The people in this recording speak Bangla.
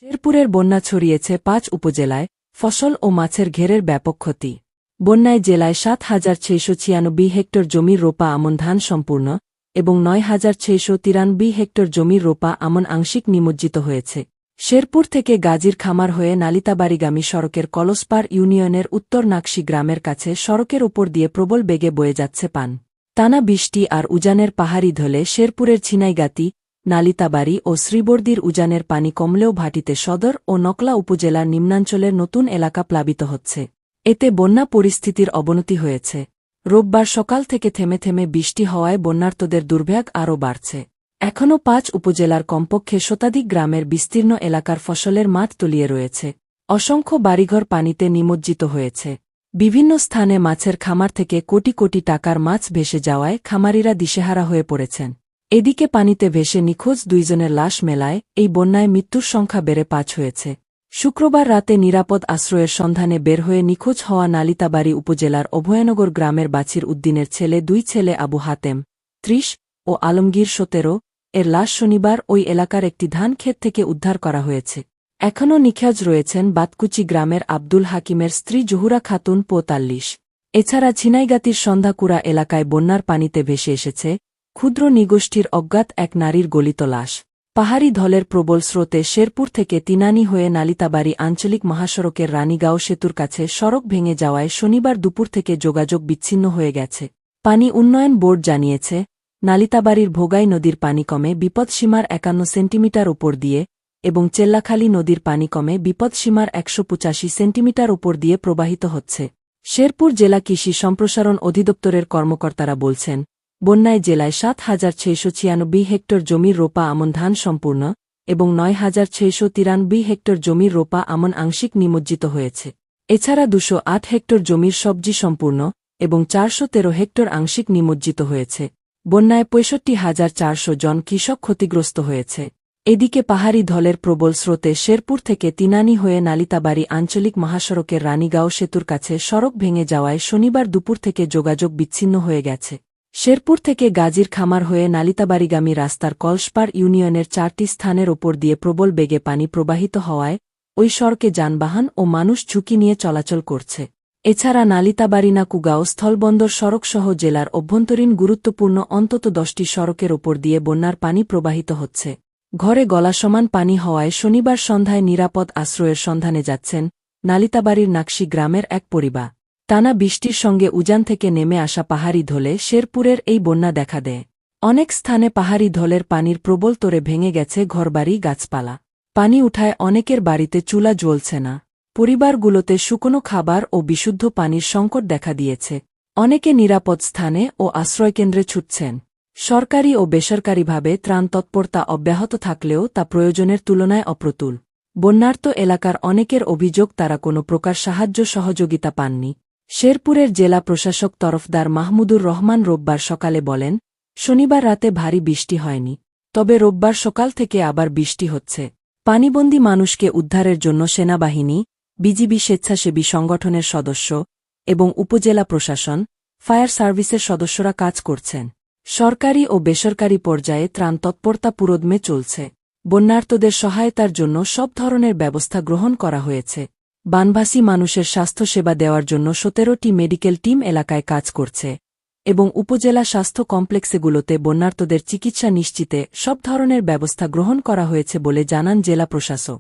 শেরপুরের বন্যা ছড়িয়েছে ৫ উপজেলায়, ফসল ও মাছের ঘেরের ব্যাপক ক্ষতি। বন্যায় জেলায় ৭,৬৯৬ হেক্টর জমির রোপা আমন ধান সম্পূর্ণ এবং ৯,৬৯৩ হেক্টর জমির রোপা আমন আংশিক নিমজ্জিত হয়েছে। শেরপুর থেকে গাজীর খামার হয়ে নালিতাবাড়িগামী সড়কের কলসপাড় ইউনিয়নের উত্তর নাকশি গ্রামের কাছে সড়কের ওপর দিয়ে প্রবল বেগে বয়ে যাচ্ছে পান। টানা বৃষ্টি আর উজানের পাহাড়ি ঢলে শেরপুরের ছিনাইগাতি, নালিতাবাড়ি ও শ্রীবর্দীর উজানের পানি কমলেও ভাটিতে সদর ও নকলা উপজেলার নিম্নাঞ্চলের নতুন এলাকা প্লাবিত হচ্ছে। এতে বন্যা পরিস্থিতির অবনতি হয়েছে। রোববার সকাল থেকে থেমে থেমে বৃষ্টি হওয়ায় বন্যার্তদের দুর্ভোগ আরও বাড়ছে। এখনও ৫ উপজেলার কমপক্ষে শতাধিক গ্রামের বিস্তীর্ণ এলাকার ফসলের মাঠ তলিয়ে রয়েছে। অসংখ্য বাড়িঘর পানিতে নিমজ্জিত হয়েছে। বিভিন্ন স্থানে মাছের খামার থেকে কোটি কোটি টাকার মাছ ভেসে যাওয়ায় খামারিরা দিশেহারা হয়ে পড়েছেন। এদিকে পানিতে ভেসে নিখোঁজ ২ জনের লাশ মেলায় এই বন্যায় মৃত্যুর সংখ্যা বেড়ে ৫ হয়েছে। শুক্রবার রাতে নিরাপদ আশ্রয়ের সন্ধানে বের হয়ে নিখোঁজ হওয়া নালিতাবাড়ি উপজেলার অভয়নগর গ্রামের বাছির উদ্দিনের দুই ছেলে আবু হাতেম ৩০ ও আলমগীর ১৭ এর লাশ শনিবার ওই এলাকার একটি ধান ক্ষেত থেকে উদ্ধার করা হয়েছে। এখনও নিখোঁজ রয়েছেন বাতকুচি গ্রামের আব্দুল হাকিমের স্ত্রী জহুরা খাতুন ৪৫। এছাড়া ছিনাইগাতির সন্ধ্যাকুড়া এলাকায় বন্যার পানিতে ভেসে এসেছে ক্ষুদ্র নিগোষ্ঠীর অজ্ঞাত এক নারীর গলিত লাশ। পাহাড়ি ঢলের প্রবল স্রোতে শেরপুর থেকে তিনানি হয়ে নালিতাবাড়ি আঞ্চলিক মহাসড়কের রানীগাঁও সেতুর কাছে সড়ক ভেঙে যাওয়ায় শনিবার দুপুর থেকে যোগাযোগ বিচ্ছিন্ন হয়ে গেছে। পানি উন্নয়ন বোর্ড জানিয়েছে, নালিতাবাড়ির ভোগাই নদীর পানি কমে বিপদসীমার ৫১ সেন্টিমিটার ওপর দিয়ে এবং চেল্লাখালী নদীর পানি কমে বিপদসীমার ১৮৫ সেন্টিমিটার ওপর দিয়ে প্রবাহিত হচ্ছে। শেরপুর জেলা কৃষি সম্প্রসারণ অধিদপ্তরের কর্মকর্তারা বলছেন, বন্যায় জেলায় ৭,৬৯৬ হেক্টর জমির রোপা আমন ধান সম্পূর্ণ এবং ৯,৬৯৩ হেক্টর জমির রোপা আমন আংশিক নিমজ্জিত হয়েছে। এছাড়া ২০৮ হেক্টর জমির সবজি সম্পূর্ণ এবং ৪১৩ হেক্টর আংশিক নিমজ্জিত হয়েছে। বন্যায় ৬৫,৪০০ জন কৃষক ক্ষতিগ্রস্ত হয়েছে। এদিকে পাহাড়ি ঢলের প্রবল স্রোতে শেরপুর থেকে তিনানি হয়ে নালিতাবাড়ি আঞ্চলিক মহাসড়কের রানীগাঁও সেতুর কাছে সড়ক ভেঙে যাওয়ায় শনিবার দুপুর থেকে যোগাযোগ বিচ্ছিন্ন হয়ে গেছে। শেরপুর থেকে গাজীর খামার হয়ে নালিতাবাড়িগামী রাস্তার কলসপাড় ইউনিয়নের ৪টি স্থানের ওপর দিয়ে প্রবল বেগে পানি প্রবাহিত হওয়ায় ওই সড়কে যানবাহন ও মানুষ ঝুঁকি নিয়ে চলাচল করছে। এছাড়া নালিতাবাড়ি কুগাঁও স্থলবন্দর সড়কসহ জেলার অভ্যন্তরীণ গুরুত্বপূর্ণ অন্তত ১০টি সড়কের ওপর দিয়ে বন্যার পানি প্রবাহিত হচ্ছে। ঘরে গলা সমান পানি হওয়ায় শনিবার সন্ধ্যায় নিরাপদ আশ্রয়ের সন্ধানে যাচ্ছেন নালিতাবাড়ির নাকশি গ্রামের এক পরিবার। টানা বৃষ্টির সঙ্গে উজান থেকে নেমে আসা পাহাড়ি ঢলে শেরপুরের এই বন্যা দেখা দেয়। অনেক স্থানে পাহাড়ি ঢলের পানির প্রবল তোড়ে ভেঙে গেছে ঘরবাড়ি, গাছপালা। পানি উঠায় অনেকের বাড়িতে চুলা জ্বলছে না। পরিবারগুলোতে শুকনো খাবার ও বিশুদ্ধ পানির সংকট দেখা দিয়েছে। অনেকে নিরাপদ স্থানে ও আশ্রয়কেন্দ্রে ছুটছেন। সরকারি ও বেসরকারিভাবে ত্রাণ তৎপরতা অব্যাহত থাকলেও তা প্রয়োজনের তুলনায় অপ্রতুল। বন্যার্ত এলাকার অনেকের অভিযোগ তারা কোনো প্রকার সাহায্য সহযোগিতা পাননি। শেরপুরের জেলা প্রশাসক তরফদার মাহমুদুর রহমান রোববার সকালে বলেন, শনিবার রাতে ভারী বৃষ্টি হয়নি, তবে রোববার সকাল থেকে আবার বৃষ্টি হচ্ছে। পানিবন্দী মানুষকে উদ্ধারের জন্য সেনাবাহিনী, বিজিবি, স্বেচ্ছাসেবী সংগঠনের সদস্য এবং উপজেলা প্রশাসন, ফায়ার সার্ভিসের সদস্যরা কাজ করছেন। সরকারি ও বেসরকারি পর্যায়ে ত্রাণ তৎপরতা পুরোদমে চলছে। বন্যার্তদের সহায়তার জন্য সব ধরনের ব্যবস্থা গ্রহণ করা হয়েছে। বানভাসী মানুষের স্বাস্থ্যসেবা দেওয়ার জন্য ১৭টি মেডিকেল টিম এলাকায় কাজ করছে এবং উপজেলা স্বাস্থ্য কমপ্লেক্সগুলোতে বন্যার্তদের চিকিৎসা নিশ্চিতে সব ধরনের ব্যবস্থা গ্রহণ করা হয়েছে বলে জানান জেলা প্রশাসক।